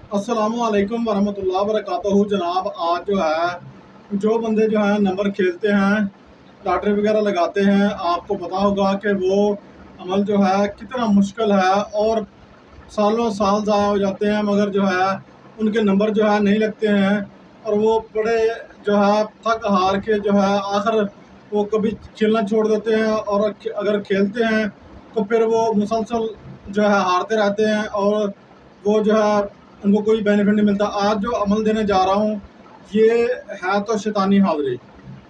अस्सलामुअलैकुम वरहमतुल्लाह वबरकातुहू। जनाब, आज जो है जो बंदे जो है नंबर खेलते हैं, लॉटरी वगैरह लगाते हैं, आपको पता होगा कि वो अमल जो है कितना मुश्किल है और सालों साल ज़ाया हो जाते हैं, मगर जो है उनके नंबर जो है नहीं लगते हैं और वो बड़े जो है थक हार के जो है आखिर वो कभी खेलना छोड़ देते हैं और अगर खेलते हैं तो फिर वो मुसलसल जो है हारते रहते हैं और वो जो है उनको कोई बेनिफिट नहीं मिलता। आज जो अमल देने जा रहा हूँ ये है तो शैतानी हाज़िरी,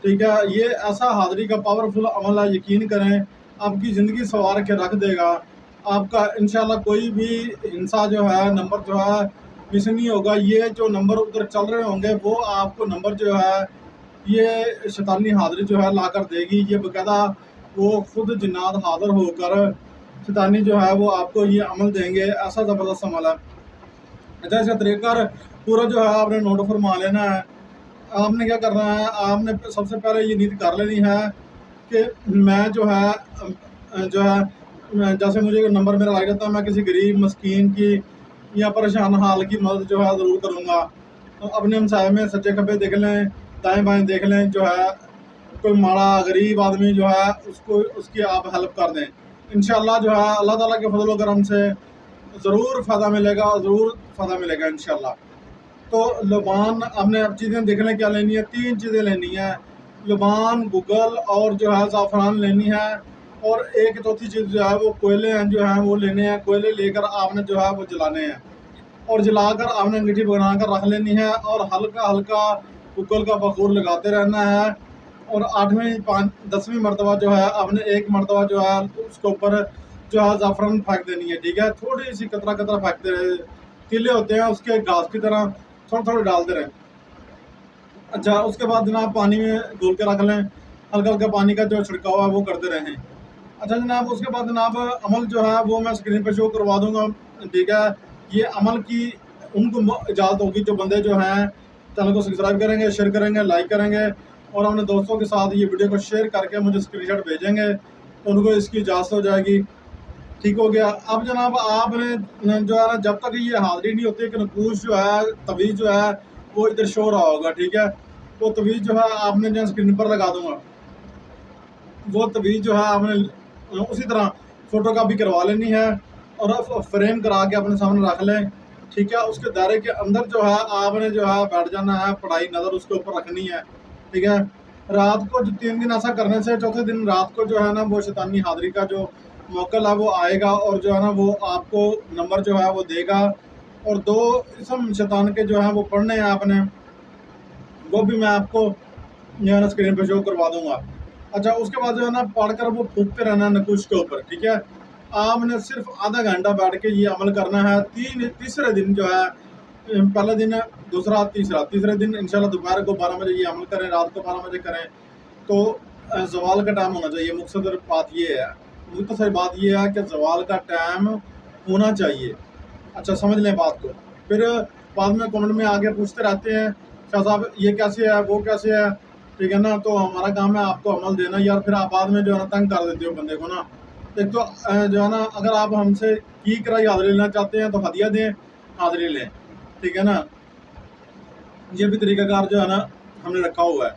ठीक है। ये ऐसा हाज़िरी का पावरफुल अमल है, यकीन करें आपकी ज़िंदगी संवार के रख देगा। आपका इंशाल्लाह कोई भी हिंसा जो है नंबर जो है मिस नहीं होगा। ये जो नंबर उधर चल रहे होंगे वो आपको नंबर जो है ये शैतानी हाज़िरी जो है ला कर देगी। ये बाकायदा वो खुद जिन्नात हाज़िर होकर शैतानी जो है वो आपको ये अमल देंगे। ऐसा ज़बरदस्त अमल है। अच्छा, इसका तरीक़ाकार पूरा जो है आपने नोट फरमा लेना है। आपने क्या करना है, आपने सबसे पहले ये नीयत कर लेनी है कि मैं जो है जैसे मुझे नंबर मेरा लग जाता है, मैं किसी गरीब मस्कीन की या परेशान हाल की मदद जो है ज़रूर करूँगा। तो अपने हमसाये में सज्जे खब्बे देख लें, दाएँ बाएँ देख लें, जो है कोई माड़ा गरीब आदमी जो है उसको उसकी आप हेल्प कर दें। इंशाल्लाह जो है अल्लाह ताला के फज़ल व करम से ज़रूर फ़ायदा मिलेगा, ज़रूर फ़ायदा मिलेगा इंशाल्लाह। तो लुबान आपने अब चीज़ें देख लें क्या लेनी है, 3 चीज़ें लेनी है। लुबान, गूगल और जो है ज़ाफ़रान लेनी है और एक चौथी चीज़ जो है वो कोयले हैं जो हैं वो लेने हैं। कोयले लेकर आपने जो है वो जलाने हैं और जलाकर आपने अंगीठी बनाकर रख लेनी है और हल्का-हल्का गूगल का बखूर लगाते रहना है और 8वीं 5 10वीं मरतबा जो है आपने एक मरतबा जो है उसके ऊपर जो है ज़ाफ़रान फेंक देनी है, ठीक है। थोड़ी-सी कतरा-कतरा फेंकते रहे, तीले होते हैं उसके घास की तरह, थोड़े-थोड़े डालते रहें। अच्छा, उसके बाद जनाब पानी में घोल के रख लें, हल्का-हल्का पानी का जो छिड़काव है वो करते रहें। अच्छा जनाब, उसके बाद जनाब अमल जो है वो मैं स्क्रीन पे शो करवा दूँगा, ठीक है। ये अमल की उनको इजाज़त होगी जो बंदे जो हैं चैनल को सब्सक्राइब करेंगे, शेयर करेंगे, लाइक करेंगे और अपने दोस्तों के साथ ये वीडियो को शेयर करके मुझे स्क्रीनशॉट भेजेंगे, तो उनको इसकी इजाज़त हो जाएगी। ठीक हो गया। अब जनाब आपने जो है ना जब तक ये हाज़िरी नहीं होती कि नकूश जो है, तवीज़ जो है वो इधर शो रहा होगा, ठीक है। तो तवीज़ जो है आपने जो स्क्रीन पर लगा दूँगा। वो तवीज़ जो है आपने उसी तरह फ़ोटोकॉपी करवा लेनी है और फ्रेम करा के अपने सामने रख लें, ठीक है। उसके दायरे के अंदर जो है आपने जो है बैठ जाना है, पढ़ाई नज़र उसके ऊपर रखनी है, ठीक है। रात को जो 3 दिन ऐसा करने से चौथे दिन रात को जो है ना वो शैतानी हाज़िरी का जो मौक़िल है वो आएगा और जो है ना वो आपको नंबर जो है वो देगा और 2 इसम शैतान के जो हैं वो पढ़ने हैं आपने, वो भी मैं आपको जो है ना स्क्रीन पे शो करवा दूँगा। अच्छा, उसके बाद जो है ना पढ़कर वो फूँकते रहना है नकुश के ऊपर, ठीक है। आपने सिर्फ़ आधा घंटा बैठ के ये अमल करना है। तीसरे दिन जो है पहला दिन, दूसरा, तीसरे दिन इंशाल्लाह दोपहर को 12 बजे ये अमल करें, रात को 12 बजे करें, तो ज़वाल का टाइम होना चाहिए। मुख्तसर बात ये है, मुख्तसर बात ये है कि ज़वाल का टाइम होना चाहिए। अच्छा, समझ लें बात को। फिर बाद में कमेंट में आके पूछते रहते हैं, शाह साहब ये कैसे है, वो कैसे है, ठीक है ना। तो हमारा काम है आपको अमल देना यार, फिर आप बाद में जो है ना तंग कर देते हो बंदे को ना। एक तो जो है ना अगर आप हमसे की कराई हाज़िरी लेना चाहते हैं तो हदिया दें, हाज़िरी लें, ठीक है ना। ये भी तरीक़ाकार जो है ना हमने रखा हुआ है।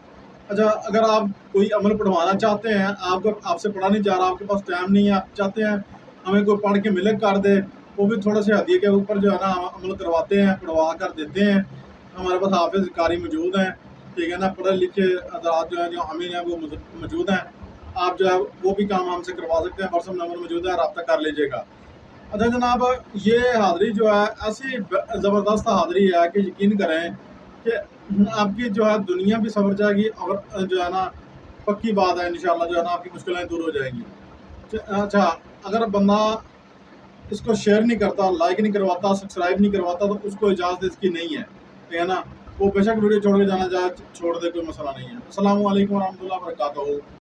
अच्छा, अगर आप कोई अमल पढ़वाना चाहते हैं, आपको आपसे पढ़ा नहीं जा रहा, आपके पास टाइम नहीं है, आप चाहते हैं हमें कोई पढ़ के मिलक कर दे, वो भी थोड़े से हदिये के ऊपर जो है ना अमल करवाते हैं, पढ़वा कर देते हैं। हमारे पास हाफ़िज़ कारी मौजूद हैं, ठीक है ना। पढ़े लिखे हज़रात जो हैं, जो अमीन हैं, वो मौजूद हैं। आप जो है वो भी काम हमसे करवा सकते हैं। व्हाट्सएप नंबर मौजूद है, रब्ता कर लीजिएगा। अच्छा जनाब, ये हाज़िरी जो है ऐसी ज़बरदस्त हाज़िरी है कि यकीन करें कि आपकी जो है दुनिया भी संवर जाएगी और जो है ना पक्की बात है इंशाल्लाह जो है ना आपकी मुश्किलें दूर हो जाएँगी। अच्छा, अगर बंदा इसको शेयर नहीं करता, लाइक नहीं करवाता, सब्सक्राइब नहीं करवाता तो उसको इजाज़त इसकी नहीं है, ठीक है ना। वो बेशक वीडियो छोड़ के जाना चाहे छोड़ दे, कोई मसला नहीं है। अस्सलामु अलैकुम वरहमतुल्लाहि वबरकातुहू।